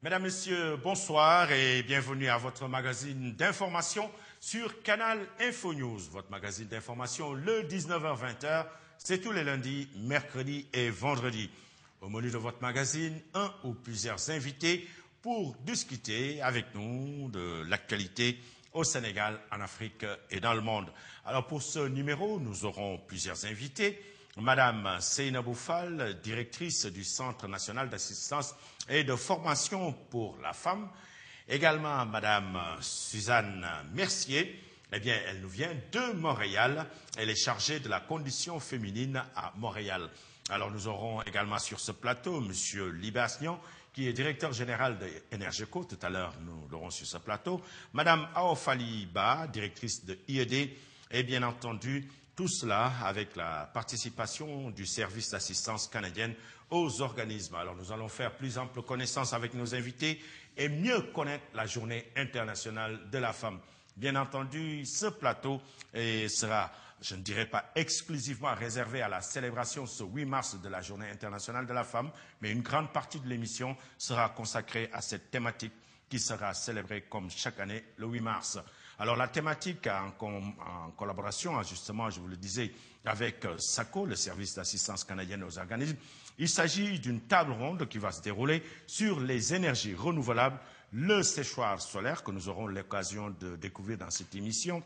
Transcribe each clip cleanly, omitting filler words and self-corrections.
Mesdames, Messieurs, bonsoir et bienvenue à votre magazine d'information sur Canal Info News. Votre magazine d'information le 19h-20h, c'est tous les lundis, mercredis et vendredis. Au menu de votre magazine, un ou plusieurs invités pour discuter avec nous de l'actualité au Sénégal, en Afrique et dans le monde. Alors pour ce numéro, nous aurons plusieurs invités. Madame Seynabou Fall, directrice du Centre national d'assistance et de formation pour la femme. Également, Madame Suzanne Mercier. Eh bien, elle nous vient de Montréal. Elle est chargée de la condition féminine à Montréal. Alors, nous aurons également sur ce plateau Monsieur Libasnian, qui est directeur général de Energeco. Tout à l'heure, nous l'aurons sur ce plateau. Madame Aofali Ba, directrice de IED. Et bien entendu, tout cela avec la participation du service d'assistance canadienne aux organismes. Alors nous allons faire plus ample connaissance avec nos invités et mieux connaître la journée internationale de la femme. Bien entendu, ce plateau sera, je ne dirais pas exclusivement réservé à la célébration ce 8 mars de la journée internationale de la femme, mais une grande partie de l'émission sera consacrée à cette thématique qui sera célébrée comme chaque année le 8 mars. Alors la thématique en collaboration, justement, je vous le disais, avec SACO, le service d'assistance canadienne aux organismes, il s'agit d'une table ronde qui va se dérouler sur les énergies renouvelables, le séchoir solaire que nous aurons l'occasion de découvrir dans cette émission,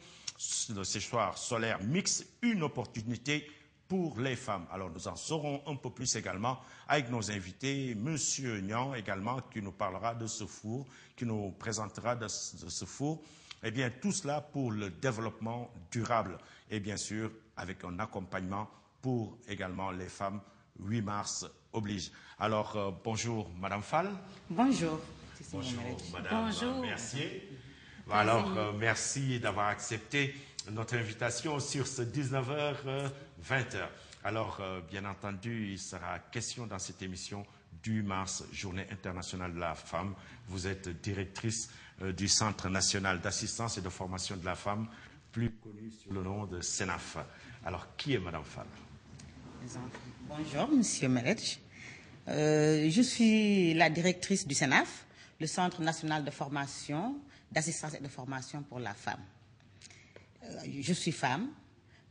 le séchoir solaire mixte, une opportunité pour les femmes. Alors nous en saurons un peu plus également avec nos invités, Monsieur Nian également, qui nous parlera de ce four, qui nous présentera de ce four. Eh bien, tout cela pour le développement durable et bien sûr avec un accompagnement pour également les femmes. 8 mars oblige. Alors, bonjour Madame Fall. Bonjour. Bonjour Madame Mercier. Alors, merci d'avoir accepté notre invitation sur ce 19h-20h. Alors, bien entendu, il sera question dans cette émission du mars, Journée internationale de la femme. Vous êtes directrice du Centre national d'assistance et de formation de la femme, plus connu sous le nom de CENAF. Alors, qui est Madame Fall? Bonjour, Monsieur Meredj. Je suis la directrice du CENAF, le Centre national de formation, d'assistance et de formation pour la femme. Je suis femme,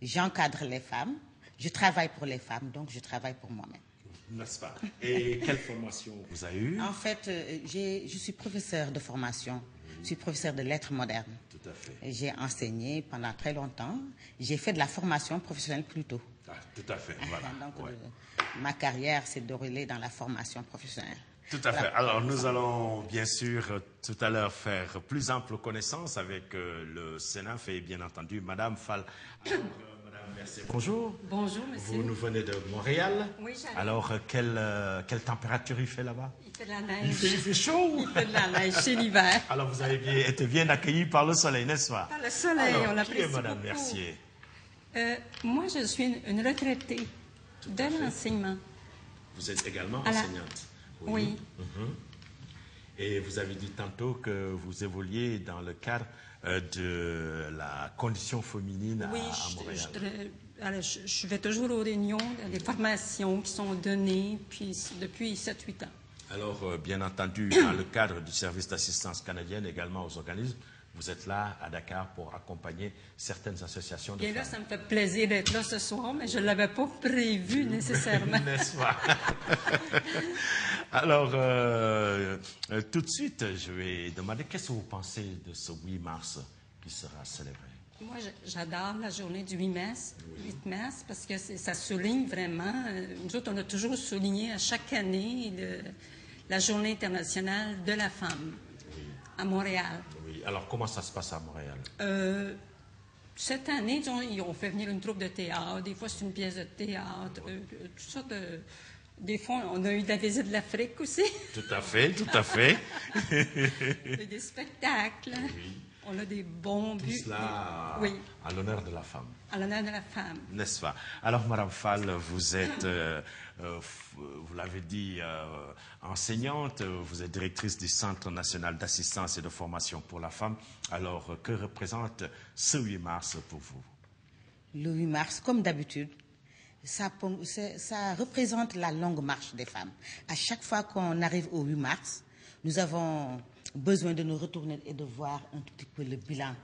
j'encadre les femmes, je travaille pour les femmes, donc je travaille pour moi-même. N'est-ce pas? Et quelle formation vous avez eue? En fait, je suis professeure de formation. Je suis professeure de lettres modernes. Tout à fait. J'ai enseigné pendant très longtemps. J'ai fait de la formation professionnelle plus tôt. Ah, tout à fait, voilà. Donc, ma carrière s'est déroulée dans la formation professionnelle. Tout à fait. Alors, nous allons bien sûr tout à l'heure faire plus ample connaissance avec le CENAF et bien entendu Madame Fall. Alors, Madame Mercier, bonjour. Bonjour, monsieur. Vous nous venez de Montréal. Oui, j'arrive. Alors, quelle température il fait là-bas? Il fait de la neige. Il fait chaud? Il fait de la neige, c'est l'hiver. Alors, vous avez été bien accueillis par le soleil, n'est-ce pas? Par le soleil, alors, on l'apprécie qui est Madame beaucoup. Mercier? Moi, je suis une retraitée de l'enseignement. Vous êtes également enseignante? Oui. Et vous avez dit tantôt que vous évoluiez dans le cadre de la condition féminine à Montréal. Je vais toujours aux réunions, des formations qui sont données depuis 7-8 ans. Alors, bien entendu, dans le cadre du service d'assistance canadienne, également aux organismes, vous êtes là à Dakar pour accompagner certaines associations de femmes. Là, ça me fait plaisir d'être là ce soir, mais je ne l'avais pas prévu nécessairement. N'est-ce pas? Alors, tout de suite, je vais demander qu'est-ce que vous pensez de ce 8 mars qui sera célébré? Moi, j'adore la journée du 8 mars parce que ça souligne vraiment. Nous autres, on a toujours souligné à chaque année la journée internationale de la femme à Montréal. Oui. Alors, comment ça se passe à Montréal? Cette année, disons, ils ont fait venir une troupe de théâtre. Des fois, c'est une pièce de théâtre. Tout ça des fois, on a eu de la visite de l'Afrique aussi. Tout à fait, tout à fait. Des spectacles. Oui. On a des bons buts. Tout cela à l'honneur de la femme. À l'honneur de la femme. N'est-ce pas? Alors, Madame Fall, vous êtes, vous l'avez dit, enseignante, vous êtes directrice du Centre national d'assistance et de formation pour la femme. Alors, que représente ce 8 mars pour vous? Le 8 mars, comme d'habitude, ça représente la longue marche des femmes. À chaque fois qu'on arrive au 8 mars, nous avons besoin de nous retourner et de voir un tout petit peu le bilan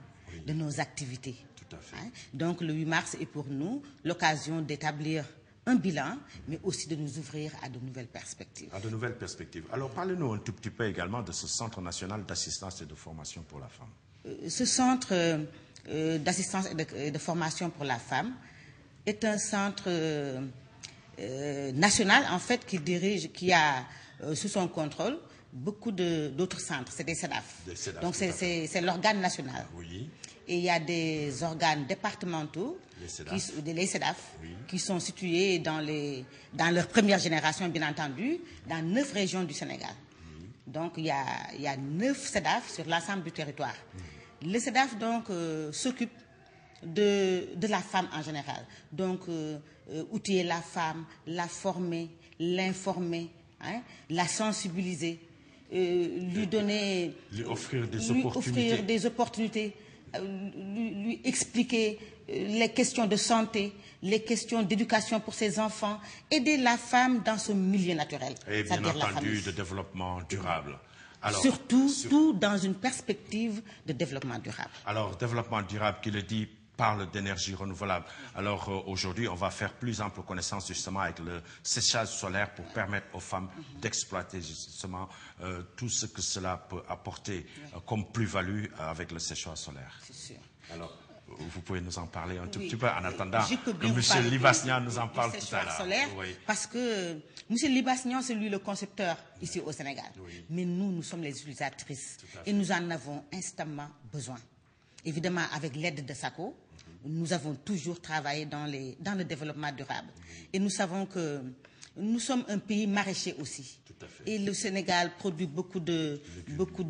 de nos activités. Tout à fait. Donc le 8 mars est pour nous l'occasion d'établir un bilan, mais aussi de nous ouvrir à de nouvelles perspectives. À de nouvelles perspectives. Alors parlez-nous un tout petit peu également de ce Centre national d'assistance et de formation pour la femme. Ce centre d'assistance et de formation pour la femme est un centre national, en fait, qui a sous son contrôle beaucoup d'autres centres. C'est des CEDAF. Donc c'est l'organe national. Oui. Et il y a des organes départementaux, les CEDAF, qui sont situés dans leur première génération, bien entendu, dans 9 régions du Sénégal. Donc il y a 9 CEDAF sur l'ensemble du territoire. Les CEDAF donc s'occupent de la femme en général. Donc outiller la femme, la former, l'informer, la sensibiliser, lui offrir des opportunités, lui expliquer les questions de santé, les questions d'éducation pour ses enfants, aider la femme dans son milieu naturel. Et bien entendu de développement durable. Alors, surtout dans une perspective de développement durable. Alors, développement durable, qui le dit, parle d'énergie renouvelable. Alors, aujourd'hui, on va faire plus ample connaissance justement avec le séchage solaire pour permettre aux femmes d'exploiter justement tout ce que cela peut apporter comme plus-value avec le séchage solaire. C'est sûr. Alors, vous pouvez nous en parler un tout petit peu en attendant que M. Libassnian nous en parle tout à l'heure. Solaire, parce que M. Libassnian, c'est lui le concepteur ici au Sénégal. Mais nous sommes les utilisatrices et nous en avons instamment besoin. Évidemment, avec l'aide de SACO, nous avons toujours travaillé dans le développement durable. Et nous savons que nous sommes un pays maraîcher aussi. Et le Sénégal produit beaucoup de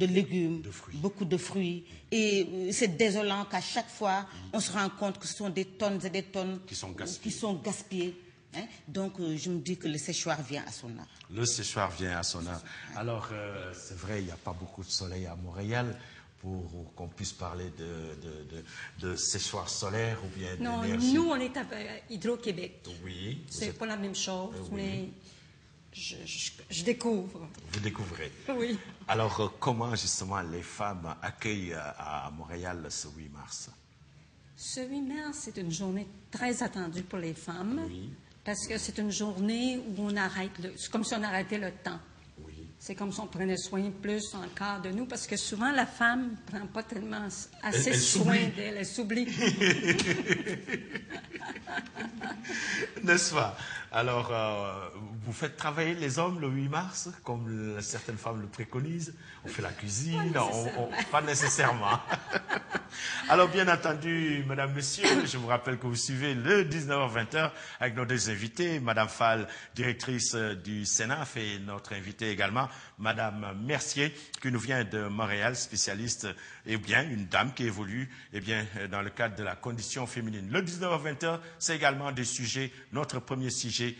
légumes, beaucoup de fruits. Et c'est désolant qu'à chaque fois, on se rend compte que ce sont des tonnes et des tonnes qui sont gaspillées. Donc, je me dis que le séchoir vient à son heure. Le séchoir vient à son heure. Alors, c'est vrai, il n'y a pas beaucoup de soleil à Montréal pour qu'on puisse parler de séchoir solaire ou bien d'énergie. Non, nous, on est à Hydro-Québec. Oui. C'est pas la même chose, mais je découvre. Vous découvrez. Oui. Alors, comment justement les femmes accueillent à Montréal ce 8 mars? Ce 8 mars, c'est une journée très attendue pour les femmes. Oui. Parce que c'est une journée où on arrête, c'est comme si on arrêtait le temps. C'est comme si on prenait soin plus encore de nous, parce que souvent la femme ne prend pas tellement assez soin d'elle, elle s'oublie. N'est-ce pas? Alors, vous faites travailler les hommes le 8 mars, comme certaines femmes le préconisent. On fait la cuisine, pas nécessairement. Alors, bien entendu, Madame, Monsieur, je vous rappelle que vous suivez le 19h-20h avec nos deux invités, Madame Fall, directrice du CENAF, et notre invitée également, Madame Mercier, qui nous vient de Montréal, spécialiste, et bien une dame qui évolue dans le cadre de la condition féminine. Le 19h-20h, c'est également des sujets. Notre premier sujet,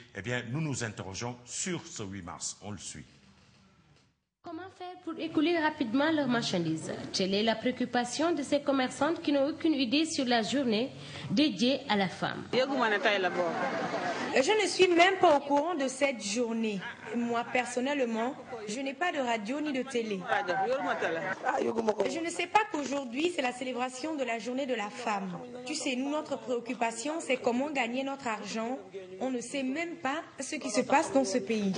nous nous interrogeons sur ce 8 mars. On le suit. Comment faire pour écouler rapidement leurs marchandises? Telle est la préoccupation de ces commerçantes qui n'ont aucune idée sur la journée dédiée à la femme. Je ne suis même pas au courant de cette journée. Moi, personnellement, je n'ai pas de radio ni de télé. Je ne sais pas qu'aujourd'hui, c'est la célébration de la journée de la femme. Tu sais, nous, notre préoccupation, c'est comment gagner notre argent. On ne sait même pas ce qui se passe dans ce pays.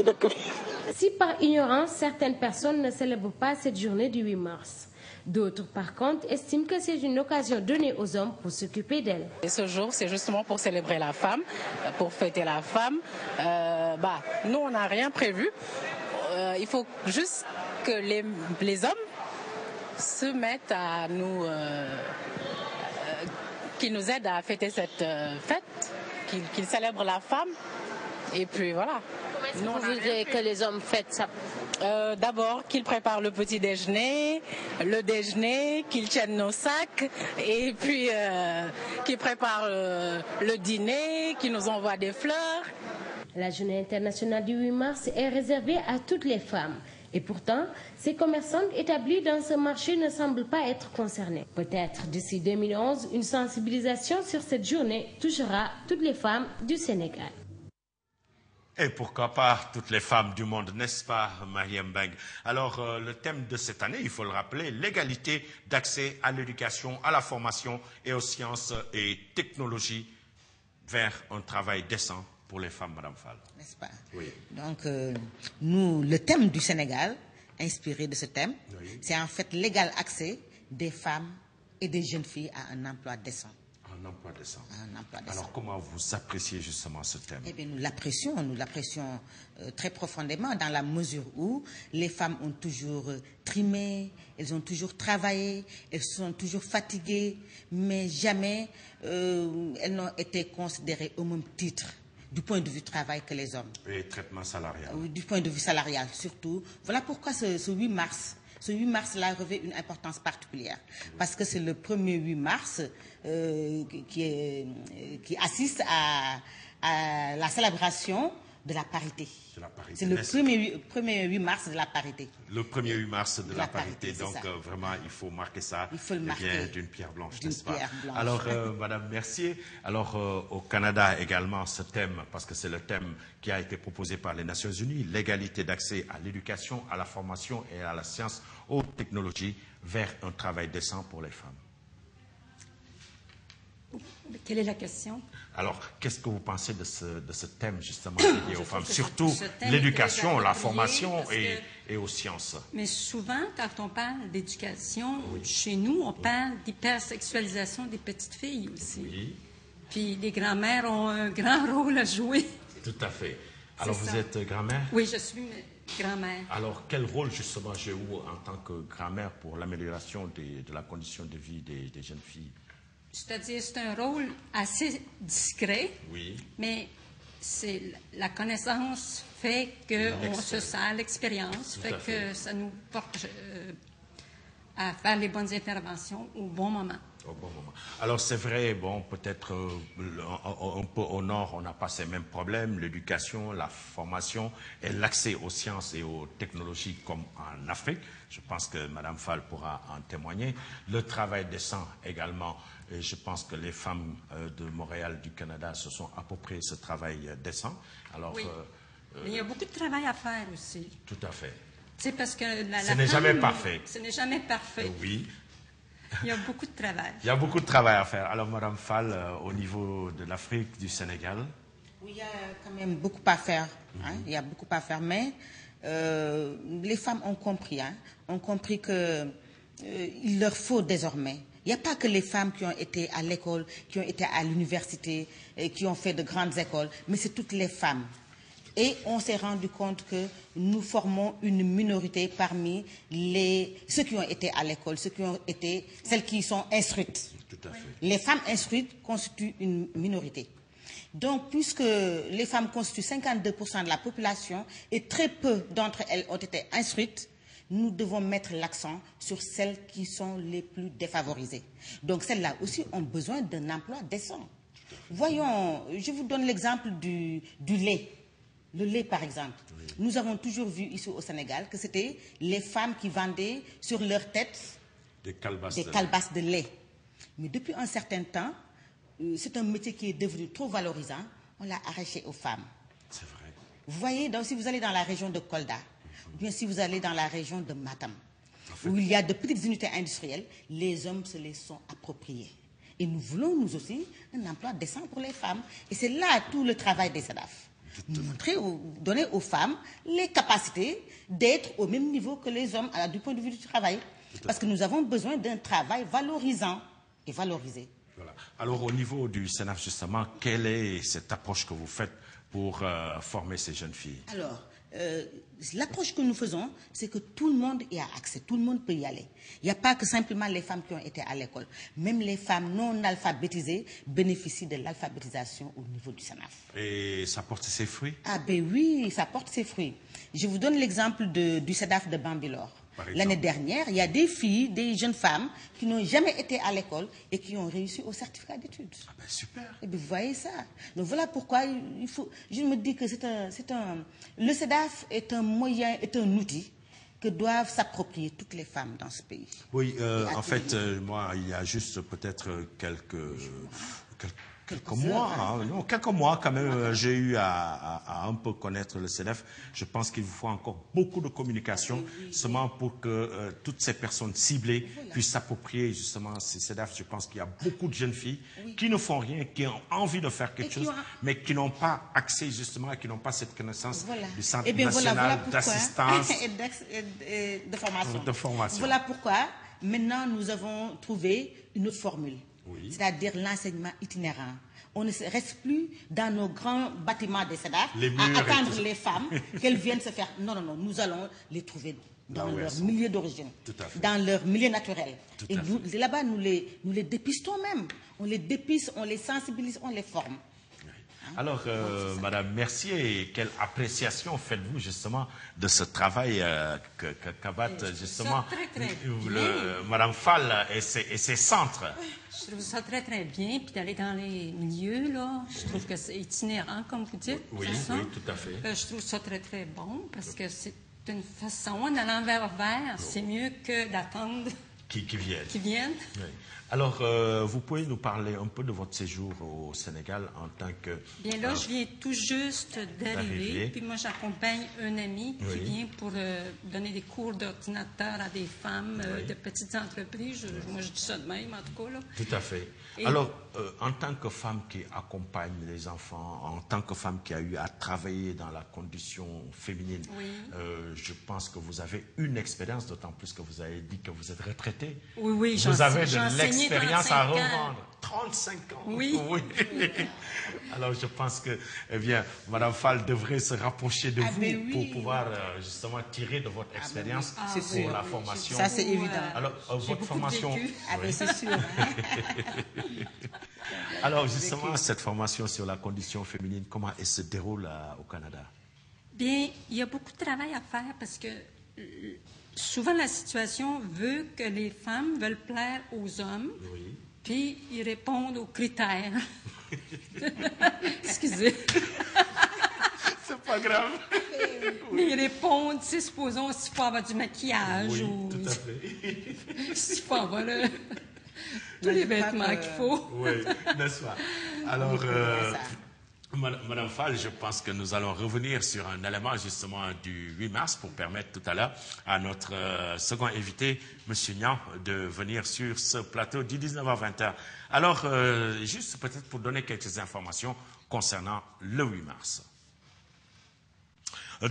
Si par ignorance, certaines personnes ne célèbrent pas cette journée du 8 mars, d'autres, par contre, estiment que c'est une occasion donnée aux hommes pour s'occuper d'elles. Et ce jour, c'est justement pour célébrer la femme, pour fêter la femme. Nous, on n'a rien prévu. Il faut juste que les hommes se mettent à nous... qu'ils nous aident à fêter cette fête, qu'ils célèbrent la femme. Et puis voilà. Comment est-ce que vous voudriez que les hommes fêtent ça? D'abord, qu'ils préparent le petit déjeuner, le déjeuner, qu'ils tiennent nos sacs, et puis qu'ils préparent le dîner, qu'ils nous envoient des fleurs. La journée internationale du 8 mars est réservée à toutes les femmes. Et pourtant, ces commerçantes établies dans ce marché ne semblent pas être concernées. Peut-être d'ici 2011, une sensibilisation sur cette journée touchera toutes les femmes du Sénégal. Et pourquoi pas toutes les femmes du monde, n'est-ce pas, Mariam Beng? Alors, le thème de cette année, il faut le rappeler, l'égalité d'accès à l'éducation, à la formation et aux sciences et technologies vers un travail décent pour les femmes, Madame Fall. N'est-ce pas? Oui. Donc, nous, le thème du Sénégal, inspiré de ce thème, oui, c'est en fait l'égal accès des femmes et des jeunes filles à un emploi décent. Un emploi décent. Un emploi décent. Alors, comment vous appréciez justement ce thème? Eh bien, nous l'apprécions très profondément dans la mesure où les femmes ont toujours trimé, elles ont toujours travaillé, elles sont toujours fatiguées, mais jamais elles n'ont été considérées au même titre du point de vue travail que les hommes. Et traitement salarial. Oui, du point de vue salarial surtout. Voilà pourquoi ce 8 mars, ce 8 mars-là revêt une importance particulière. Parce que c'est le premier 8 mars qui assiste à la célébration de la parité. C'est le premier 8 mars de la parité. Le premier 8 mars de la parité. Donc, ça. Vraiment, il faut marquer ça. Il faut le marquer. D'une pierre blanche, D'une n'est-ce pas? pierre blanche. Alors, Madame Mercier, alors au Canada également, ce thème, parce que c'est le thème qui a été proposé par les Nations Unies, l'égalité d'accès à l'éducation, à la formation et à la science, aux technologies, vers un travail décent pour les femmes. Quelle est la question? Alors, qu'est-ce que vous pensez de ce thème justement dédié aux femmes? Surtout ce thème l'éducation, est très la formation approprié et aux sciences. Mais souvent, quand on parle d'éducation, chez nous, on parle d'hypersexualisation des petites filles aussi. Oui, Puis les grands-mères ont un grand rôle à jouer. tout à fait. Alors, C'est vous ça. êtes grand-mère? Oui, je suis grand-mère. Alors, quel rôle justement jouez-vous en tant que grand-mère pour l'amélioration de la condition de vie des jeunes filles? C'est-à-dire, c'est un rôle assez discret, Oui. mais c'est la connaissance fait qu'on se sert, l'expérience Tout fait à fait. que ça nous porte à faire les bonnes interventions au bon moment. Au bon moment. Alors c'est vrai, bon, peut-être un peu au nord, on n'a pas ces mêmes problèmes, l'éducation, la formation et l'accès aux sciences et aux technologies comme en Afrique. Je pense que Mme Fall pourra en témoigner. Le travail décent également, et je pense que les femmes de Montréal, du Canada, se sont appropriées ce travail décent. Alors, Oui. Mais il y a beaucoup de travail à faire aussi. tout à fait. C'est parce que Ce n'est jamais parfait. Ce n'est jamais parfait. Oui. Il y a beaucoup de travail. Il y a beaucoup de travail à faire. Alors, Mme Fall, au niveau de l'Afrique, du Sénégal. Oui, il y a quand même beaucoup à faire. Hein, il y a beaucoup à faire, mais les femmes ont compris. Hein, ont compris qu'il leur faut désormais. Il n'y a pas que les femmes qui ont été à l'école, qui ont été à l'université, et qui ont fait de grandes écoles, mais c'est toutes les femmes. Et on s'est rendu compte que nous formons une minorité parmi ceux qui ont été à l'école, celles qui sont instruites. Tout à fait. Les femmes instruites constituent une minorité. Donc, puisque les femmes constituent 52% de la population et très peu d'entre elles ont été instruites, nous devons mettre l'accent sur celles qui sont les plus défavorisées. Donc, celles-là aussi ont besoin d'un emploi décent. Voyons, je vous donne l'exemple du lait. Le lait, par exemple. Oui. Nous avons toujours vu ici au Sénégal que c'était les femmes qui vendaient sur leur tête des calebasses de lait. Mais depuis un certain temps, c'est un métier qui est devenu trop valorisant. On l'a arraché aux femmes. C'est vrai. Vous voyez, donc, si vous allez dans la région de Kolda, ou bien si vous allez dans la région de Matam, où il y a de petites unités industrielles, les hommes se les sont appropriés. Et nous voulons, nous aussi, un emploi décent pour les femmes. Et c'est là tout le travail des SEDAF. Donner aux femmes les capacités d'être au même niveau que les hommes du point de vue du travail. Parce que nous avons besoin d'un travail valorisant et valorisé. Voilà. Alors au niveau du SENAF, justement, quelle est cette approche que vous faites pour former ces jeunes filles? Alors, l'approche que nous faisons, c'est que tout le monde y a accès, tout le monde peut y aller. Il n'y a pas que simplement les femmes qui ont été à l'école. Même les femmes non alphabétisées bénéficient de l'alphabétisation au niveau du SENAF. Et ça porte ses fruits? Ah ben oui, ça porte ses fruits. Je vous donne l'exemple du SEDAF de Bambilor. L'année dernière, il y a des filles, des jeunes femmes qui n'ont jamais été à l'école et qui ont réussi au certificat d'études. Ah ben super. Et bien, vous voyez ça. Donc voilà pourquoi je me dis que le SEDAF est un moyen, est un outil que doivent s'approprier toutes les femmes dans ce pays. Oui, en fait, moi, il y a juste peut-être quelques quelques mois, hein, non, quelques mois quand même, j'ai eu à un peu connaître le CEDEF. Je pense qu'il vous faut encore beaucoup de communication, seulement pour que toutes ces personnes ciblées puissent s'approprier justement ces CEDEF. Je pense qu'il y a beaucoup de jeunes filles qui ne font rien, qui ont envie de faire quelque chose, mais qui n'ont pas accès justement, qui n'ont pas cette connaissance du Centre national d'assistance et de formation. De formation. Voilà pourquoi maintenant nous avons trouvé une autre formule. Oui. C'est-à-dire l'enseignement itinérant. On ne reste plus dans nos grands bâtiments des CEDAF à attendre les femmes qu'elles viennent se faire. Non, non, non, nous allons les trouver dans leur milieu d'origine, dans leur milieu naturel. Et là-bas, nous les dépistons même. On les dépiste, on les sensibilise, on les forme. Alors, Madame Mercier, quelle appréciation faites-vous justement de ce travail qu'abattent justement Madame Fall et ses centres? Je trouve ça très, très bien. Puis d'aller dans les milieux, là, je trouve que c'est itinérant, comme vous dites. Oui, oui, tout à fait. Je trouve ça très, très bon parce que c'est une façon, en allant vers, c'est mieux que d'attendre qui viennent. Qui viennent. Oui. Alors, vous pouvez nous parler un peu de votre séjour au Sénégal en tant que... Bien là, je viens tout juste d'arriver. Puis moi, j'accompagne un ami qui vient pour donner des cours d'ordinateur à des femmes de petites entreprises. Moi, je dis ça de même, en tout cas. Là. Tout à fait. Et alors, en tant que femme qui accompagne les enfants, en tant que femme qui a eu à travailler dans la condition féminine, je pense que vous avez une expérience, d'autant plus que vous avez dit que vous êtes retraitée. Oui, oui, vous avez de l'expérience à revendre. 35 ans. Oui. Alors, je pense que, eh bien, Madame Fall devrait se rapprocher de vous pour pouvoir justement tirer de votre expérience pour la formation. Ça, c'est évident. Alors, votre formation. C'est sûr. Alors, justement, cette formation sur la condition féminine, comment elle se déroule au Canada? Bien, il y a beaucoup de travail à faire parce que souvent la situation veut que les femmes veulent plaire aux hommes, puis ils répondent aux critères. Excusez. C'est pas grave. Mais ils répondent, tu sais, supposons s'il faut avoir du maquillage ou tout à fait. s'il faut avoir tous les vêtements qu'il faut. Oui, n'est-ce pas? Alors, Madame Fall, je pense que nous allons revenir sur un élément justement du 8 mars pour permettre tout à l'heure à notre second invité, M. Niang, de venir sur ce plateau du 19 à 20h. Alors, juste peut-être pour donner quelques informations concernant le 8 mars.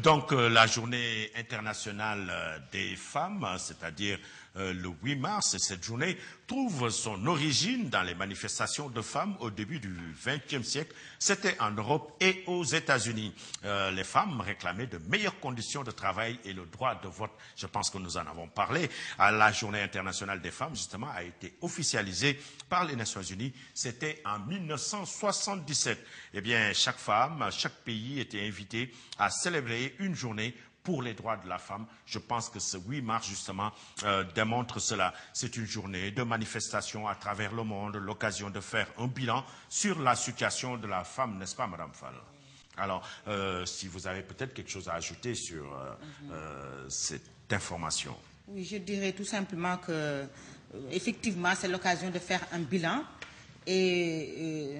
Donc, la journée internationale des femmes, c'est-à-dire le 8 mars, cette journée trouve son origine dans les manifestations de femmes au début du XXe siècle. C'était en Europe et aux États-Unis. Les femmes réclamaient de meilleures conditions de travail et le droit de vote. Je pense que nous en avons parlé. La journée internationale des femmes, justement, a été officialisée par les Nations Unies. C'était en 1977. Eh bien, chaque femme, chaque pays était invité à célébrer une journée pour les droits de la femme. Je pense que ce 8 mars, justement, démontre cela. C'est une journée de manifestation à travers le monde, l'occasion de faire un bilan sur la situation de la femme, n'est-ce pas, Madame Fall? Alors, si vous avez peut-être quelque chose à ajouter sur cette information. Oui, je dirais tout simplement que, effectivement, c'est l'occasion de faire un bilan et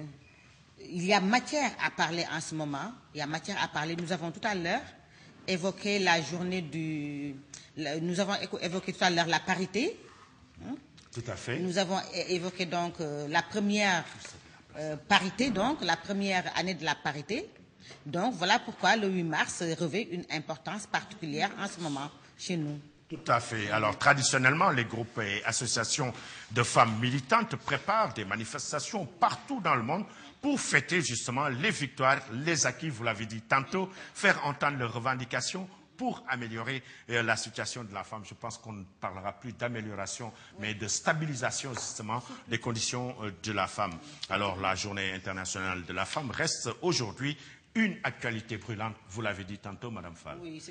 il y a matière à parler en ce moment. Il y a matière à parler. Nous avons tout à l'heure évoqué la journée nous avons évoqué tout à l'heure la parité. Tout à fait. Nous avons évoqué donc la première parité, donc la première année de la parité. Donc voilà pourquoi le 8 mars revêt une importance particulière en ce moment chez nous. Tout à fait. Alors, traditionnellement, les groupes et associations de femmes militantes préparent des manifestations partout dans le monde pour fêter justement les victoires, les acquis, vous l'avez dit tantôt, faire entendre leurs revendications pour améliorer la situation de la femme. Je pense qu'on ne parlera plus d'amélioration, mais de stabilisation justement des conditions de la femme. Alors, la Journée internationale de la femme reste aujourd'hui une actualité brûlante, vous l'avez dit tantôt, Madame Fall. Oui,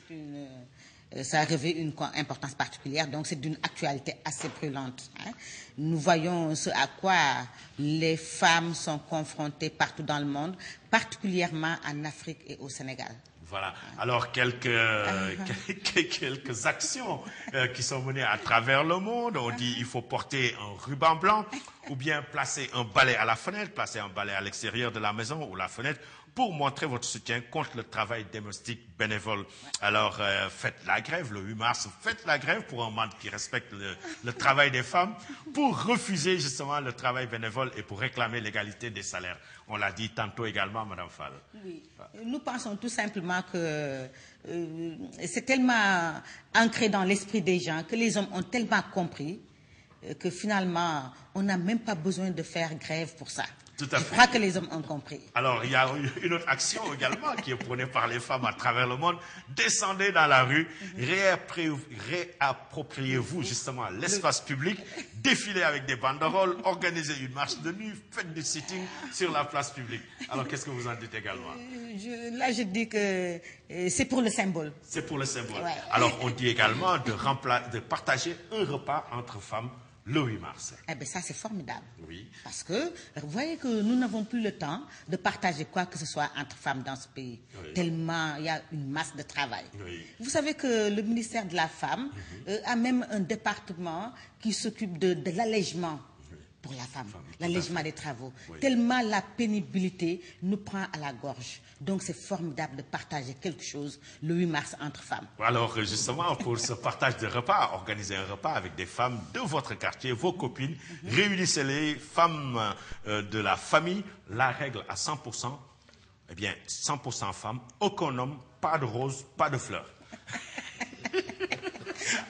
ça revêt une importance particulière, donc c'est d'une actualité assez brûlante. Nous voyons ce à quoi les femmes sont confrontées partout dans le monde, particulièrement en Afrique et au Sénégal. Voilà. Alors, quelques actions qui sont menées à travers le monde. On dit il faut porter un ruban blanc ou bien placer un balai à la fenêtre, placer un balai à l'extérieur de la maison ou la fenêtre pour montrer votre soutien contre le travail domestique bénévole. Alors, faites la grève le 8 mars. Faites la grève pour un monde qui respecte le travail des femmes, pour refuser justement le travail bénévole et pour réclamer l'égalité des salaires. On l'a dit tantôt également, Madame Fall. Oui. Nous pensons tout simplement que c'est tellement ancré dans l'esprit des gens, que les hommes ont tellement compris que finalement, on n'a même pas besoin de faire grève pour ça. Tout à fait. Je crois que les hommes ont compris. Alors, il y a une autre action également qui est prônée par les femmes à travers le monde. Descendez dans la rue, réappropriez-vous justement l'espace public, défilez avec des banderoles, organisez une marche de nuit, faites du sitting sur la place publique. Alors, qu'est-ce que vous en dites également? Là, je dis que c'est pour le symbole. C'est pour le symbole. Ouais. Alors, on dit également de partager un repas entre femmes le 8 mars. Eh bien, ça, c'est formidable. Oui. Parce que, vous voyez que nous n'avons plus le temps de partager quoi que ce soit entre femmes dans ce pays. Oui. Tellement il y a une masse de travail. Oui. Vous savez que le ministère de la Femme a même un département qui s'occupe de l'allègement pour la femme, l'allègement des travaux. Oui. Tellement la pénibilité nous prend à la gorge. Donc, c'est formidable de partager quelque chose le 8 mars entre femmes. Alors, justement, pour ce partage de repas, organisez un repas avec des femmes de votre quartier, vos copines, réunissez-les, femmes de la famille. La règle à 100%, eh bien, 100% femmes, aucun homme, pas de rose, pas de fleurs.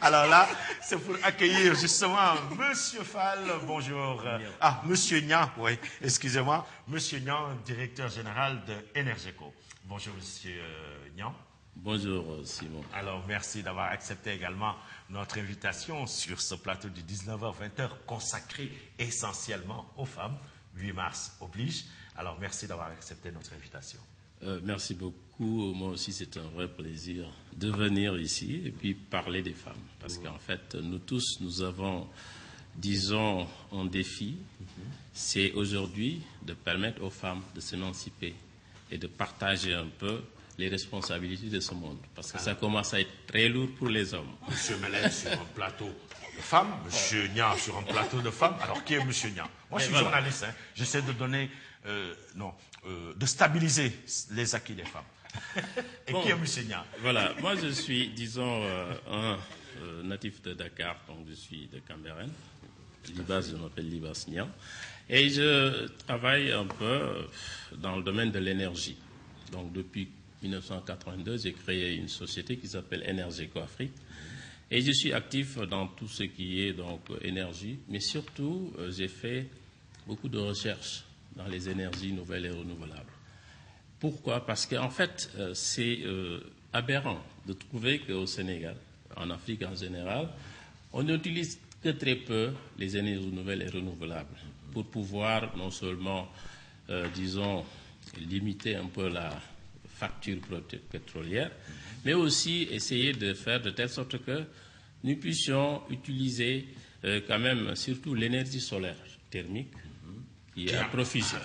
Alors là, c'est pour accueillir justement Monsieur Fall, bonjour. Ah, Monsieur Nian, oui, excusez-moi. Monsieur Nian, directeur général de Energeco. Bonjour, Monsieur Nian. Bonjour, Simon. Alors, merci d'avoir accepté également notre invitation sur ce plateau du 19h-20h consacré essentiellement aux femmes. 8 mars oblige. Alors, merci d'avoir accepté notre invitation. Merci beaucoup. Moi aussi, c'est un vrai plaisir de venir ici et puis parler des femmes. Parce qu'en fait, nous tous, nous avons, disons, un défi. C'est aujourd'hui de permettre aux femmes de s'émanciper et de partager un peu les responsabilités de ce monde. Parce que ça commence à être très lourd pour les hommes. Monsieur Mellet sur un plateau de femmes, Monsieur Nian sur un plateau de femmes. Alors, qui est Monsieur Nian? Moi, je suis journaliste. Hein. J'essaie de donner... de stabiliser les acquis des femmes. Et qui est M. Nian? Voilà, moi je suis, disons, un natif de Dakar, donc je suis de Cambérène. Libas, je m'appelle Libas Nian. Et je travaille un peu dans le domaine de l'énergie. Donc depuis 1982, j'ai créé une société qui s'appelle Energeco Afrique. Et je suis actif dans tout ce qui est donc énergie, mais surtout j'ai fait beaucoup de recherches dans les énergies nouvelles et renouvelables. Pourquoi? Parce qu'en fait, c'est aberrant de trouver qu'au Sénégal, en Afrique en général, on n'utilise que très peu les énergies nouvelles et renouvelables pour pouvoir non seulement, disons, limiter un peu la facture pétrolière, mais aussi essayer de faire de telle sorte que nous puissions utiliser quand même surtout l'énergie solaire thermique, qui est à profusion.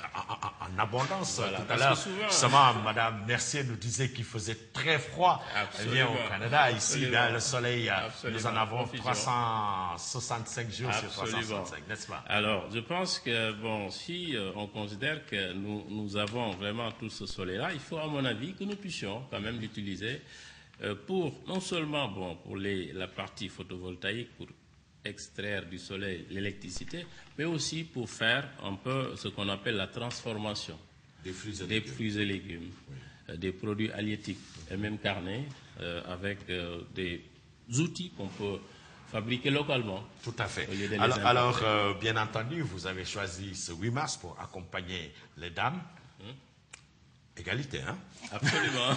En abondance. Voilà, tout à l'heure, justement, Madame Mercier nous disait qu'il faisait très froid. Eh bien, au Canada, ici, bien, le soleil, nous en avons 365 jours sur 365, n'est-ce pas? Alors, je pense que, bon, si on considère que nous avons vraiment tout ce soleil-là, il faut, à mon avis, que nous puissions quand même l'utiliser pour, non seulement, bon, pour la partie photovoltaïque, pour extraire du soleil l'électricité, mais aussi pour faire un peu ce qu'on appelle la transformation des fruits et légumes, des produits halieutiques et même carnés, avec des outils qu'on peut fabriquer localement. Tout à fait. Alors bien entendu, vous avez choisi ce 8 mars pour accompagner les dames. Égalité, hein? Absolument.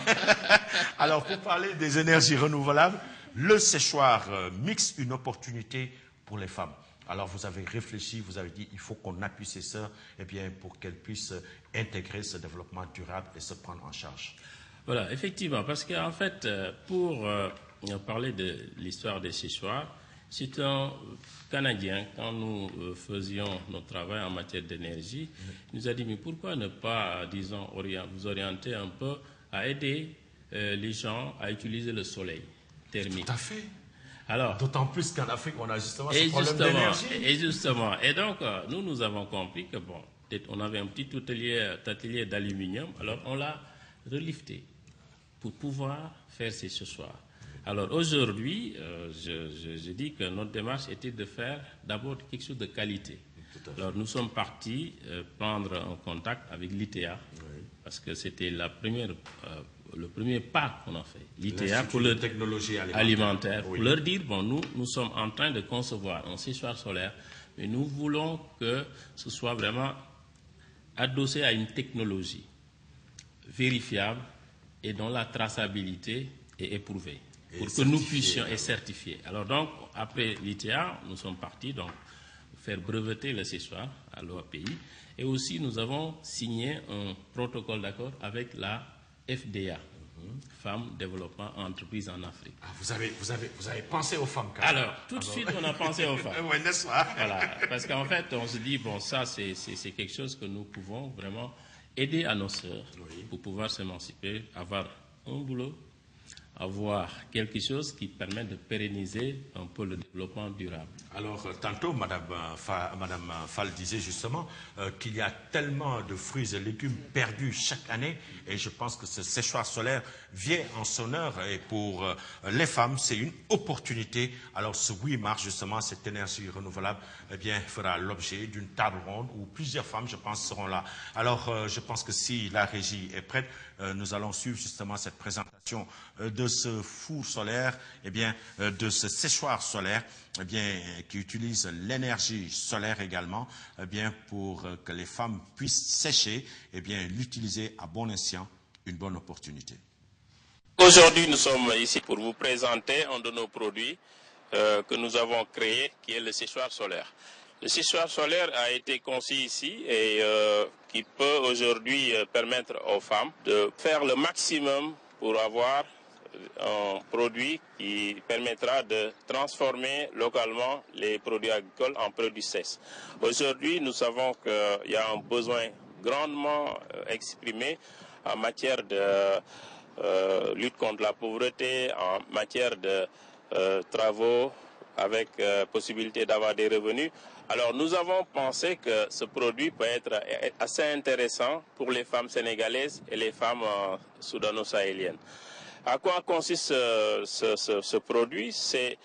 Alors, pour parler des énergies renouvelables, le séchoir mixe une opportunité pour les femmes. Alors, vous avez réfléchi, vous avez dit il faut qu'on appuie ces sœurs pour qu'elles puissent intégrer ce développement durable et se prendre en charge. Voilà, effectivement, parce qu'en fait, pour parler de l'histoire des séchoirs, c'est un Canadien, quand nous faisions notre travail en matière d'énergie, il nous a dit, mais pourquoi ne pas, disons, vous orienter un peu à aider les gens à utiliser le soleil thermique. Tout à fait. Alors, d'autant plus qu'en Afrique, on a justement ce problème d'énergie. Et donc, nous avons compris que, bon, on avait un petit atelier d'aluminium, alors on l'a relifté pour pouvoir faire ces séchoirs. Alors aujourd'hui, je dis que notre démarche était de faire d'abord quelque chose de qualité. Alors nous sommes partis prendre un contact avec l'ITA, parce que c'était le premier pas qu'on a fait. L'ITA pour la technologie alimentaire, pour leur dire, bon, nous sommes en train de concevoir un séchoir solaire, mais nous voulons que ce soit vraiment adossé à une technologie vérifiable et dont la traçabilité est éprouvée, pour que nous puissions être certifiés. Alors donc, après l'ITA, nous sommes partis donc faire breveter le séchoir à l'OAPI, et aussi nous avons signé un protocole d'accord avec la FDA, Femmes, Développement, Entreprises en Afrique. Ah, vous avez pensé aux femmes quand même. Alors, tout de suite, on a pensé aux femmes. Oui, n'est-ce pas? Voilà, parce qu'en fait, on se dit, bon, ça, c'est quelque chose que nous pouvons vraiment aider à nos sœurs pour pouvoir s'émanciper, avoir un boulot, avoir quelque chose qui permet de pérenniser un peu le développement durable. Alors, tantôt, Madame Fall disait justement qu'il y a tellement de fruits et légumes perdus chaque année, et je pense que ce séchoir solaire vient en son heure, et pour les femmes, c'est une opportunité. Alors, ce 8 mars, justement, cette énergie renouvelable, eh bien, fera l'objet d'une table ronde où plusieurs femmes, je pense, seront là. Alors, je pense que si la régie est prête, nous allons suivre justement cette présentation de ce four solaire, eh bien, de ce séchoir solaire, eh bien, qui utilise l'énergie solaire également, eh bien, pour que les femmes puissent sécher, eh bien, l'utiliser à bon escient, une bonne opportunité. Aujourd'hui, nous sommes ici pour vous présenter un de nos produits que nous avons créé, qui est le séchoir solaire. Le séchoir solaire a été conçu ici et qui peut aujourd'hui permettre aux femmes de faire le maximum pour avoir un produit qui permettra de transformer localement les produits agricoles en produits secs. Aujourd'hui, nous savons qu'il y a un besoin grandement exprimé en matière de lutte contre la pauvreté, en matière de travaux avec possibilité d'avoir des revenus. Alors nous avons pensé que ce produit peut être assez intéressant pour les femmes sénégalaises et les femmes soudano-sahéliennes. À quoi consiste ce produit? C'est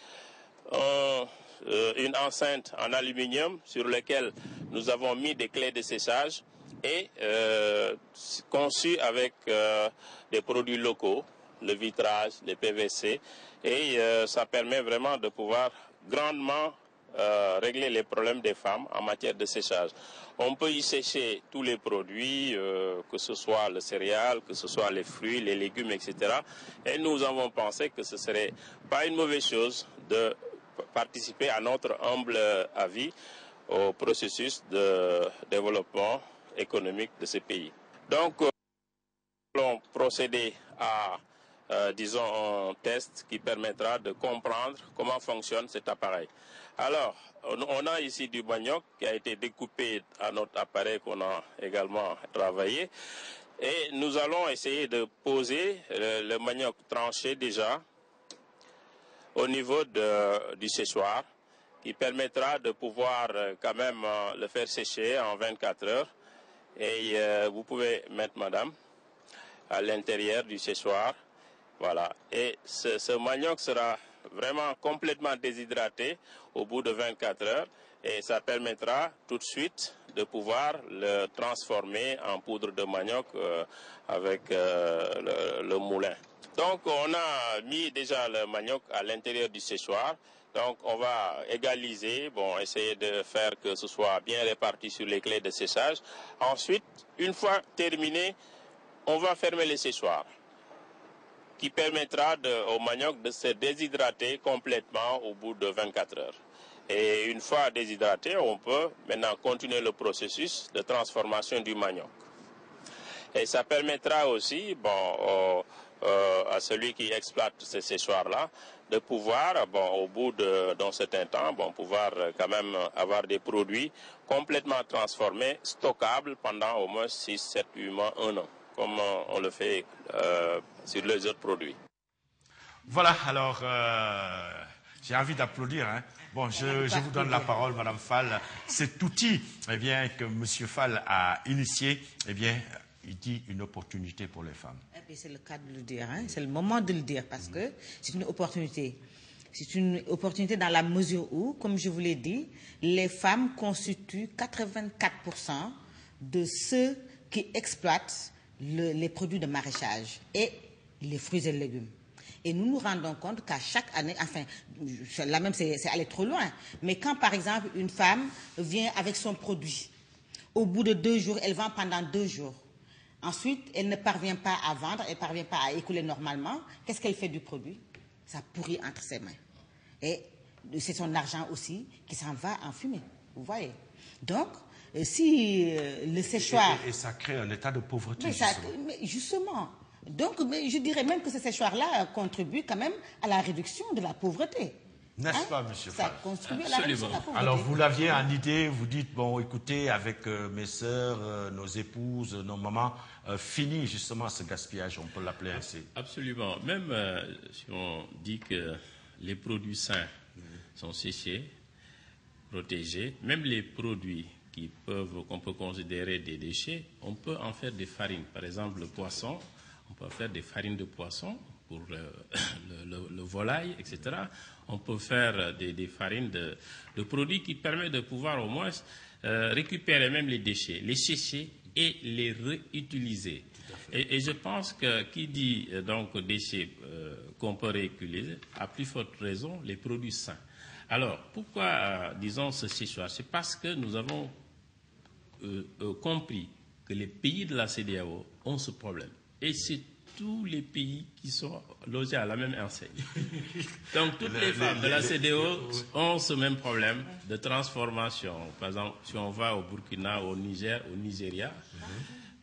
une enceinte en aluminium sur laquelle nous avons mis des clés de séchage et conçu avec des produits locaux, le vitrage, les PVC, et ça permet vraiment de pouvoir grandement régler les problèmes des femmes en matière de séchage. On peut y sécher tous les produits, que ce soit le céréal, que ce soit les fruits, les légumes, etc. Et nous avons pensé que ce serait pas une mauvaise chose de participer à notre humble avis au processus de développement économique de ce pays. Donc, nous allons procéder à disons, un test qui permettra de comprendre comment fonctionne cet appareil. Alors, on a ici du manioc qui a été découpé à notre appareil qu'on a également travaillé. Et nous allons essayer de poser le manioc tranché déjà au niveau du séchoir, qui permettra de pouvoir quand même le faire sécher en 24 heures. Et vous pouvez mettre, madame, à l'intérieur du séchoir. Voilà. Et ce manioc sera vraiment complètement déshydraté au bout de 24 heures et ça permettra tout de suite de pouvoir le transformer en poudre de manioc avec le moulin. Donc on a mis déjà le manioc à l'intérieur du séchoir. Donc on va égaliser, essayer de faire que ce soit bien réparti sur les clés de séchage. Ensuite, une fois terminé, on va fermer le séchoir, qui permettra au manioc de se déshydrater complètement au bout de 24 heures. Et une fois déshydraté, on peut maintenant continuer le processus de transformation du manioc. Et ça permettra aussi à celui qui exploite ce séchoir-là de pouvoir, au bout d'un certain temps, pouvoir quand même avoir des produits complètement transformés, stockables pendant au moins 6, 7, 8 mois, 1 an. comme on le fait sur les autres produits. Voilà, alors j'ai envie d'applaudir. Hein. Bon, je vous donne la parole, Madame Fall. Cet outil que Monsieur Fall a initié, il dit une opportunité pour les femmes. C'est le cas de le dire, hein. C'est le moment de le dire parce que c'est une opportunité. C'est une opportunité dans la mesure où, comme je vous l'ai dit, les femmes constituent 84% de ceux qui exploitent les produits de maraîchage et les fruits et légumes. Et nous nous rendons compte qu'à chaque année, enfin, là même c'est aller trop loin, mais quand par exemple une femme vient avec son produit, au bout de 2 jours, elle vend pendant 2 jours. Ensuite, elle ne parvient pas à vendre, elle ne parvient pas à écouler normalement. Qu'est-ce qu'elle fait du produit? Ça pourrit entre ses mains. Et c'est son argent aussi qui s'en va en fumée. Vous voyez? Donc, si le séchoir... Et ça crée un état de pauvreté, justement. Donc, mais je dirais même que ce séchoir-là contribue quand même à la réduction de la pauvreté. N'est-ce pas, Monsieur Fall? Ça contribue à la réduction de la pauvreté. Alors, vous l'aviez en idée, vous dites, bon, écoutez, avec mes sœurs, nos épouses, nos mamans, fini justement ce gaspillage, on peut l'appeler ainsi. Absolument. Même si on dit que les produits sains sont séchés, protégés, même les produits qu'on peut considérer des déchets, on peut en faire des farines. Par exemple, le poisson, on peut faire des farines de poisson pour le volaille, etc. On peut faire des farines de produits qui permettent de pouvoir au moins récupérer même les déchets, les sécher et les réutiliser. Et je pense que qui dit donc déchets qu'on peut réutiliser, à plus forte raison, les produits sains. Alors, pourquoi disons ce séchoir? C'est parce que nous avons compris que les pays de la CEDEAO ont ce problème. Et c'est tous les pays qui sont logés à la même enseigne. Donc, toutes les femmes de la CEDEAO ont ce même problème de transformation. Par exemple, si on va au Burkina, au Niger, au Nigeria,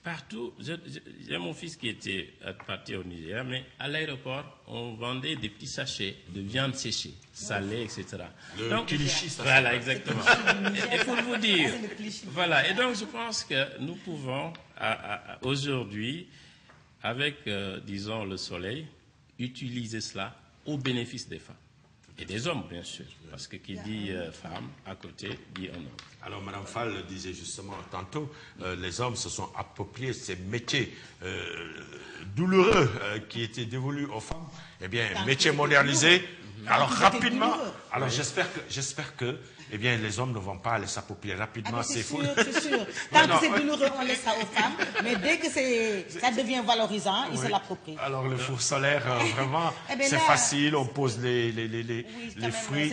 partout, j'ai mon fils qui était parti au Nigeria, mais à l'aéroport, on vendait des petits sachets de viande séchée, salée, etc. Le kilichi, ça. Voilà, exactement. Et pour vous dire, voilà. Et donc, je pense que nous pouvons, aujourd'hui, avec, disons, le soleil, utiliser cela au bénéfice des femmes. Et des hommes, bien sûr, parce que qui dit femme, à côté, dit un homme. Alors, Mme Fall le disait justement tantôt, les hommes se sont appropriés ces métiers douloureux qui étaient dévolus aux femmes. Eh bien, métiers modernisés. Alors, rapidement, alors j'espère que les hommes ne vont pas les s'approprier rapidement. C'est sûr. Tant que c'est douloureux, on laisse ça aux femmes. Mais dès que ça devient valorisant, ils se l'approprient. Alors, le four solaire, vraiment, c'est facile. On pose les fruits.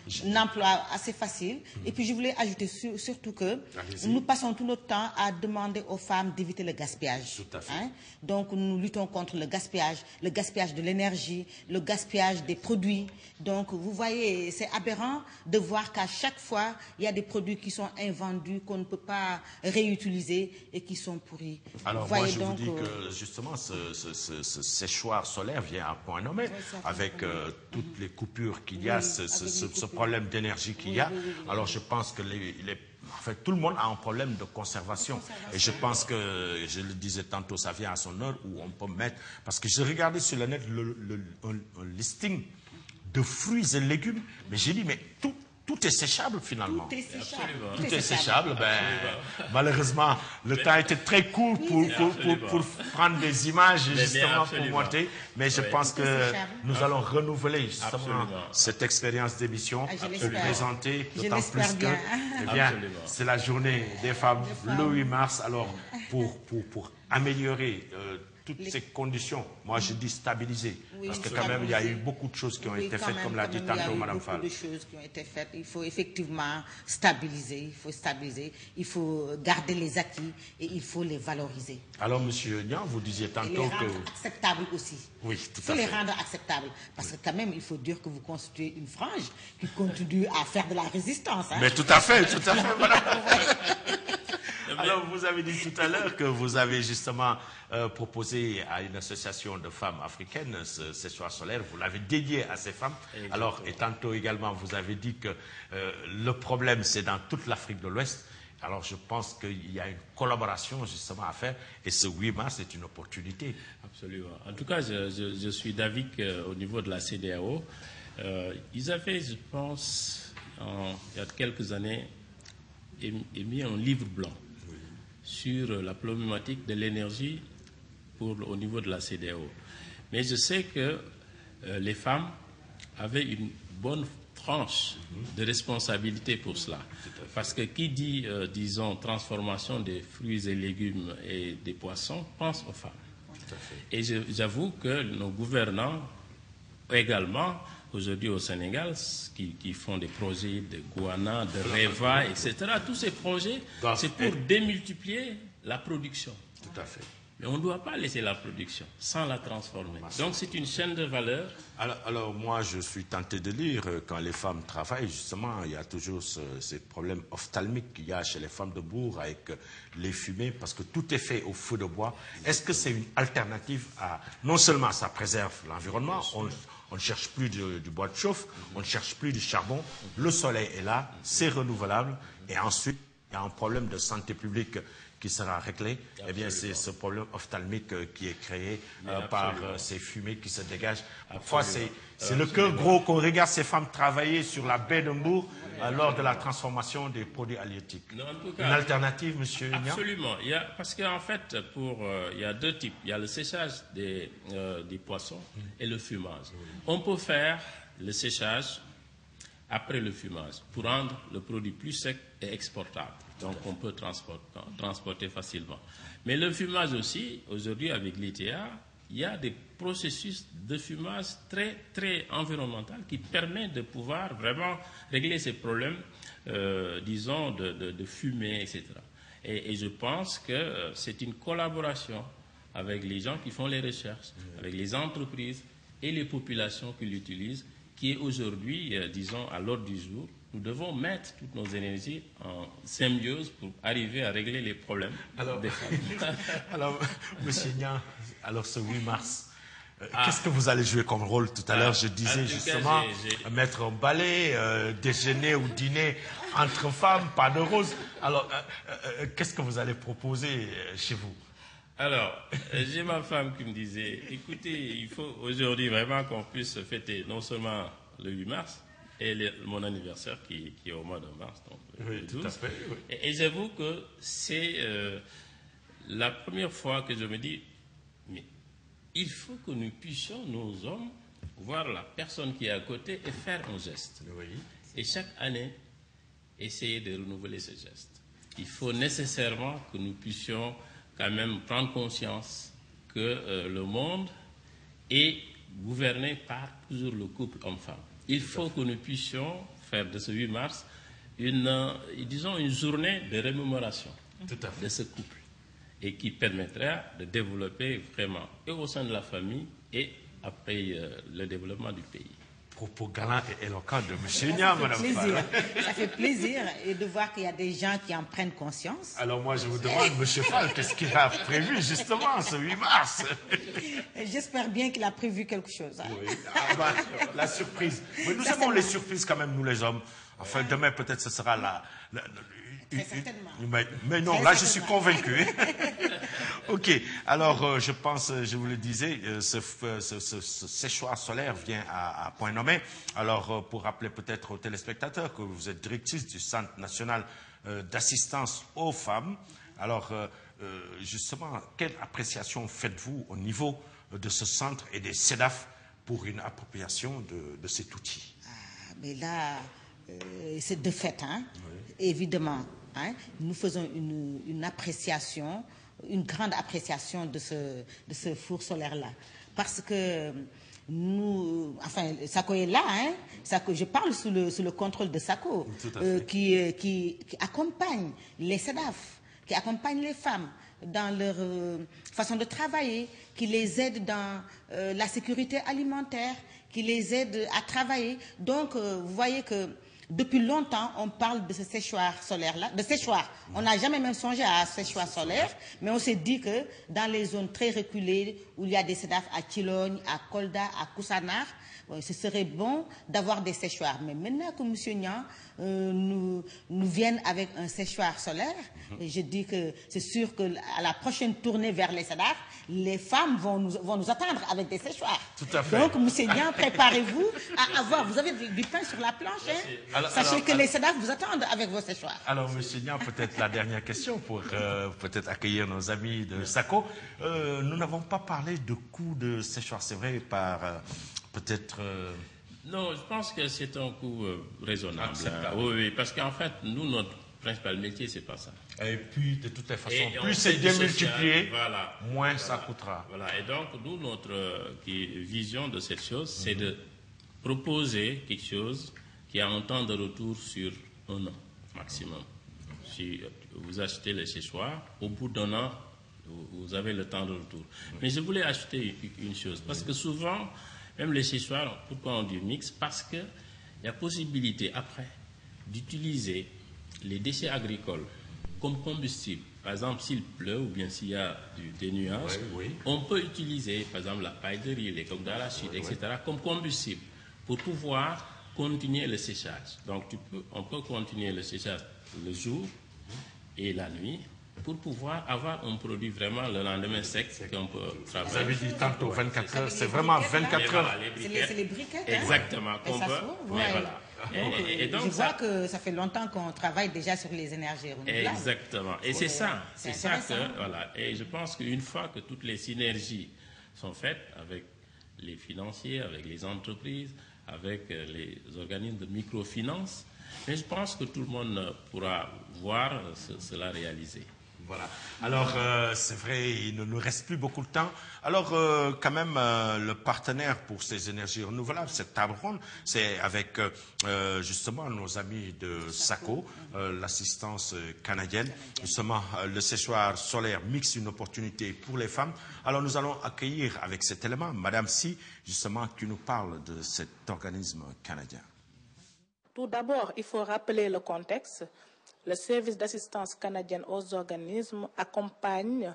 C'est un emploi assez facile. Et puis, je voulais ajouter surtout que nous passons tout notre temps à demander aux femmes d'éviter le gaspillage. Tout à fait. Donc, nous luttons contre le gaspillage de l'énergie, le gaspillage des produits. Donc, vous voyez, c'est aberrant de voir qu'à chaque fois, il y a des produits qui sont invendus, qu'on ne peut pas réutiliser et qui sont pourris. Alors, moi, je vous dis que, justement, ce séchoir solaire vient à point nommé, avec toutes les coupures qu'il y a, ce problème d'énergie qu'il y a. Alors, je pense que tout le monde a un problème de conservation. Et je pense que, je le disais tantôt, ça vient à son heure où on peut mettre... Parce que j'ai regardé sur le net un listing de fruits et légumes, mais j'ai dit, mais tout est séchable finalement. Tout est séchable. Tout est séchable. Malheureusement, le temps était très court pour prendre des images justement pour monter. Mais je pense que nous allons renouveler justement cette expérience d'émission pour présenter, d'autant plus que c'est la journée des femmes le 8 mars. Alors pour améliorer toutes ces conditions, moi je dis stabiliser, parce que quand même il y a eu beaucoup de choses qui ont été faites, comme l'a dit tantôt Mme Fall. Il y a eu beaucoup de choses qui ont été faites. Il faut effectivement stabiliser, il faut garder les acquis et il faut les valoriser. Alors, Monsieur Niang, vous disiez tantôt que... Et les rendre acceptables aussi. Oui, tout à fait. Il faut les rendre acceptables, parce que quand même, il faut dire que vous constituez une frange qui continue à faire de la résistance. Mais tout à fait, madame. Alors, vous avez dit tout à l'heure que vous avez justement proposé à une association de femmes africaines ce séchoir solaire. Vous l'avez dédié à ces femmes. Exactement. Alors, et tantôt également, vous avez dit que le problème, c'est dans toute l'Afrique de l'Ouest. Alors je pense qu'il y a une collaboration justement à faire et ce 8 mars est une opportunité. Absolument. En tout cas, je suis d'avis qu'au niveau de la CEDEAO, ils avaient, je pense, il y a quelques années, émis un livre blanc sur la problématique de l'énergie au niveau de la CEDEAO. Mais je sais que les femmes avaient une bonne tranche de responsabilité pour cela. Parce que qui dit, disons, transformation des fruits et légumes et des poissons, pense aux femmes. Et j'avoue que nos gouvernants également, aujourd'hui au Sénégal, qui font des projets de Guana, de Reva, etc., tous ces projets, c'est pour démultiplier la production. Tout à fait. Mais on ne doit pas laisser la production sans la transformer. Donc c'est une chaîne de valeur. Alors moi, je suis tenté de lire, quand les femmes travaillent, justement, il y a toujours ces problèmes ophtalmiques qu'il y a chez les femmes de bourg avec les fumées, parce que tout est fait au feu de bois. Est-ce que c'est une alternative à... Non seulement ça préserve l'environnement, on ne cherche plus du bois de chauffe, on ne cherche plus du charbon, le soleil est là, c'est renouvelable, et ensuite, il y a un problème de santé publique qui sera réglé, eh bien c'est ce problème ophtalmique qui est créé par ces fumées qui se dégagent. Parfois, c'est le cœur gros qu'on regarde ces femmes travailler sur la baie de Mbour lors de la transformation des produits halieutiques. Non, en tout cas, une alternative, monsieur Niang? Absolument. Parce qu'en fait, il y a deux types. Il y a le séchage des poissons et le fumage. On peut faire le séchage après le fumage pour rendre le produit plus sec et exportable. Donc on peut transporter facilement. Mais le fumage aussi, aujourd'hui avec l'ITA, il y a des processus de fumage très, très environnemental qui permettent de pouvoir vraiment régler ces problèmes, disons, de fumée, etc. Et je pense que c'est une collaboration avec les gens qui font les recherches, avec les entreprises et les populations qui l'utilisent, qui est aujourd'hui, disons, à l'ordre du jour. Nous devons mettre toutes nos énergies en symbiose pour arriver à régler les problèmes des femmes. Alors, monsieur Niang, alors ce 8 mars, qu'est-ce que vous allez jouer comme rôle? Tout à l'heure, je disais justement, mettre un balai, déjeuner ou dîner entre femmes, pas de rose. Alors, qu'est-ce que vous allez proposer chez vous? Alors, j'ai ma femme qui me disait, écoutez, il faut aujourd'hui vraiment qu'on puisse fêter non seulement le 8 mars, et mon anniversaire qui est au mois de mars, donc oui, 12. Tout à fait, oui. Et j'avoue que c'est la première fois que je me dis, mais il faut que nous puissions, nos hommes, voir la personne qui est à côté et faire un geste. Oui. Et chaque année, essayer de renouveler ce geste. Il faut nécessairement que nous puissions quand même prendre conscience que le monde est gouverné par toujours le couple homme-femme. Il faut que nous puissions faire de ce 8 mars disons une journée de rémémoration de ce couple et qui permettra de développer vraiment et au sein de la famille et après le développement du pays. Propos galants et éloquents de M. Niang, Madame Fall. Ça fait plaisir de voir qu'il y a des gens qui en prennent conscience. Alors moi, je vous demande, M. Fall, qu'est-ce qu'il a prévu justement ce 8 mars? J'espère bien qu'il a prévu quelque chose. Hein. Oui. La surprise. Mais nous aimons les surprises quand même, nous les hommes. Enfin, demain, peut-être, ce sera Très certainement. Mais non, là, je suis convaincu. OK. Alors, je pense, je vous le disais, ce séchoir solaire vient à point nommé. Alors, pour rappeler peut-être aux téléspectateurs que vous êtes directrice du Centre national d'assistance aux femmes. Alors, justement, quelle appréciation faites-vous au niveau de ce centre et des CEDAF pour une appropriation de cet outil? Mais là, c'est de fait, hein, évidemment. Hein, nous faisons une appréciation, une grande appréciation de ce four solaire-là. Parce que nous, enfin, SACO est là, hein, SACO, je parle sous le contrôle de SACO, qui accompagne les CEDAF, qui accompagne les femmes dans leur façon de travailler, qui les aide dans la sécurité alimentaire, qui les aide à travailler. Donc, vous voyez que Depuis longtemps, on parle de ce séchoir solaire-là, de séchoir. On n'a jamais même songé à séchoir solaire, mais on s'est dit que dans les zones très reculées, où il y a des SEDAF à Chilogne, à Kolda, à Koussanar, ce serait bon d'avoir des séchoirs. Mais maintenant que M. Niang nous vienne avec un séchoir solaire, je dis que c'est sûr qu'à la prochaine tournée vers les SEDAF, les femmes vont nous attendre avec des séchoirs. Tout à fait. Donc, M. Niang, préparez-vous à avoir... Vous avez du pain sur la planche, hein? Sachez que les SEDAF vous attendent avec vos séchoirs. Alors, M. Niang, peut-être la dernière question pour peut-être accueillir nos amis de SACO. Nous n'avons pas parlé de coût de séchoir, c'est vrai, par peut-être... Non, je pense que c'est un coût raisonnable. Oui, parce qu'en fait, nous, notre principal métier, c'est pas ça. Et puis, de toutes les façons, plus c'est démultiplié, voilà, moins ça coûtera. Voilà. Et donc, nous, notre vision de cette chose, c'est de proposer quelque chose qui a un temps de retour sur 1 an maximum. Si vous achetez le séchoir, au bout d'1 an, vous avez le temps de retour. Mais je voulais ajouter une chose, parce que souvent, même les séchoirs, pourquoi on dit mix? Parce qu'il y a possibilité après d'utiliser les déchets agricoles comme combustible. Par exemple, s'il pleut ou bien s'il y a des nuages, on peut utiliser, par exemple, la paille de riz, les coques d'arachide, etc., comme combustible pour pouvoir continuer le séchage. Donc, on peut continuer le séchage le jour et la nuit pour pouvoir avoir un produit vraiment le lendemain sec qu'on peut travailler. Vous avez dit tantôt 24 heures, c'est vraiment 24 heures. C'est les briquettes. Exactement. Et donc, je vois que ça fait longtemps qu'on travaille déjà sur les énergies renouvelables. Exactement. Et c'est ça. C'est ça que, voilà. Et je pense qu'une fois que toutes les synergies sont faites avec les financiers, avec les entreprises, avec les organismes de microfinance, mais je pense que tout le monde pourra voir cela réalisé. Voilà. Alors, c'est vrai, il ne nous reste plus beaucoup de temps. Alors, quand même, le partenaire pour ces énergies renouvelables, cette table ronde, c'est avec justement nos amis de SACO, l'assistance canadienne. Justement, le séchoir solaire mixe une opportunité pour les femmes. Alors, nous allons accueillir avec cet élément Madame Si, justement, qui nous parle de cet organisme canadien. Tout d'abord, il faut rappeler le contexte. Le service d'assistance canadienne aux organismes accompagne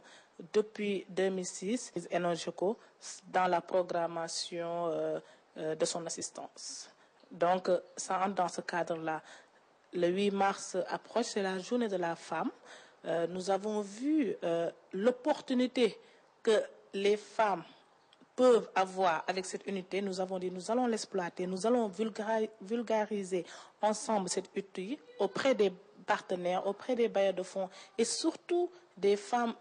depuis 2006 Enogeco dans la programmation de son assistance. Donc, ça entre dans ce cadre-là. Le 8 mars approche, c'est la journée de la femme. Nous avons vu l'opportunité que les femmes peuvent avoir avec cette unité. Nous avons dit, nous allons l'exploiter, nous allons vulgariser ensemble cette unité auprès des partenaires, auprès des bailleurs de fonds et surtout des femmes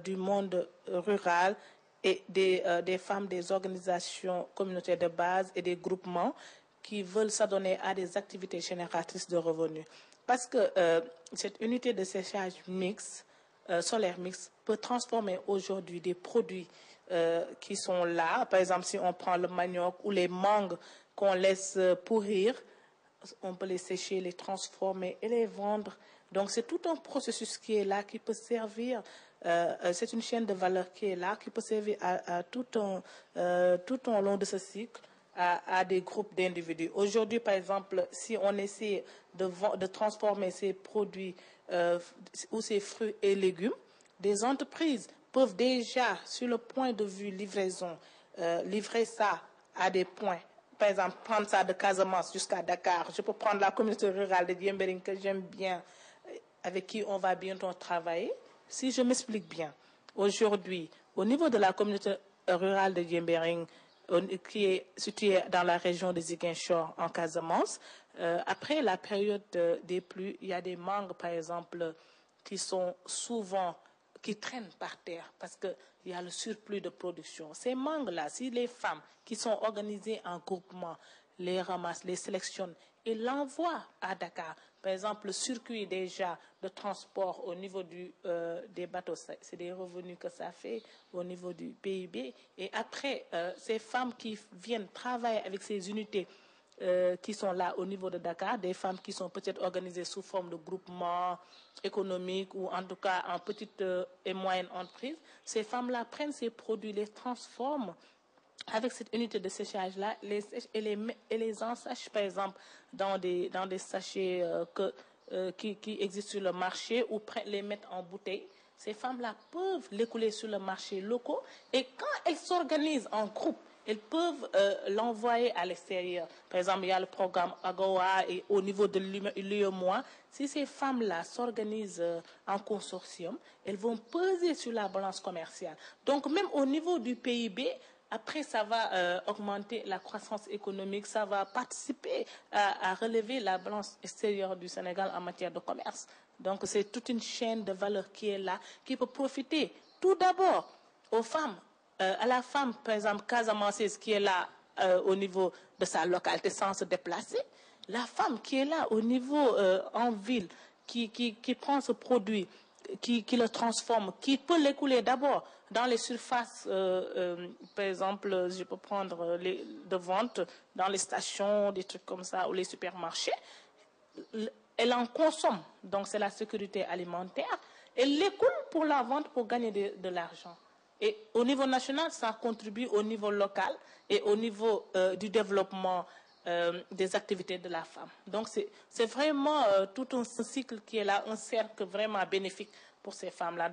du monde rural et des femmes des organisations communautaires de base et des groupements qui veulent s'adonner à des activités génératrices de revenus. Parce que cette unité de séchage mixte, solaire mixte, peut transformer aujourd'hui des produits qui sont là. Par exemple, si on prend le manioc ou les mangues qu'on laisse pourrir, on peut les sécher, les transformer et les vendre. Donc, c'est tout un processus qui est là, qui peut servir, c'est une chaîne de valeur qui est là, qui peut servir à tout au long de ce cycle, à des groupes d'individus. Aujourd'hui, par exemple, si on essaie de transformer ces produits ou ces fruits et légumes, des entreprises peuvent déjà, sur le point de vue livraison, livrer ça à des points. Par exemple, prendre ça de Casamance jusqu'à Dakar. Je peux prendre la communauté rurale de Diembering que j'aime bien, avec qui on va bientôt travailler. Si je m'explique bien, aujourd'hui, au niveau de la communauté rurale de Diembering, qui est située dans la région de Ziguinchor, en Casamance, après la période des pluies, il y a des mangues, par exemple, qui sont souvent, qui traînent par terre parce qu'il y a le surplus de production. Ces mangues-là, si les femmes qui sont organisées en groupement les ramassent, les sélectionnent et l'envoient à Dakar, par exemple, le circuit déjà de transport au niveau des bateaux, c'est des revenus que ça fait au niveau du PIB. Et après, ces femmes qui viennent travailler avec ces unités qui sont là au niveau de Dakar, des femmes qui sont peut-être organisées sous forme de groupement économique ou en tout cas en petite et moyenne entreprise, ces femmes-là prennent ces produits, les transforment avec cette unité de séchage-là, et les ensachent, par exemple, dans des sachets qui existent sur le marché ou les mettre en bouteille. Ces femmes-là peuvent l'écouler sur le marché local et quand elles s'organisent en groupe, elles peuvent l'envoyer à l'extérieur. Par exemple, il y a le programme AGOA et au niveau de l'UEMOA. Si ces femmes-là s'organisent en consortium, elles vont peser sur la balance commerciale. Donc, même au niveau du PIB, après, ça va augmenter la croissance économique, ça va participer à relever la balance extérieure du Sénégal en matière de commerce. Donc, c'est toute une chaîne de valeur qui est là, qui peut profiter tout d'abord aux femmes, à la femme, par exemple, casamançaise qui est là au niveau de sa localité sans se déplacer, la femme qui est là au niveau en ville, qui prend ce produit, qui le transforme, qui peut l'écouler d'abord dans les surfaces, par exemple, je peux prendre de vente dans les stations, des trucs comme ça, ou les supermarchés. Elle en consomme, donc c'est la sécurité alimentaire. Elle l'écoule pour la vente pour gagner de l'argent. Et au niveau national, ça contribue au niveau local et au niveau du développement des activités de la femme. Donc c'est vraiment tout un cycle qui est là, un cercle vraiment bénéfique pour ces femmes-là.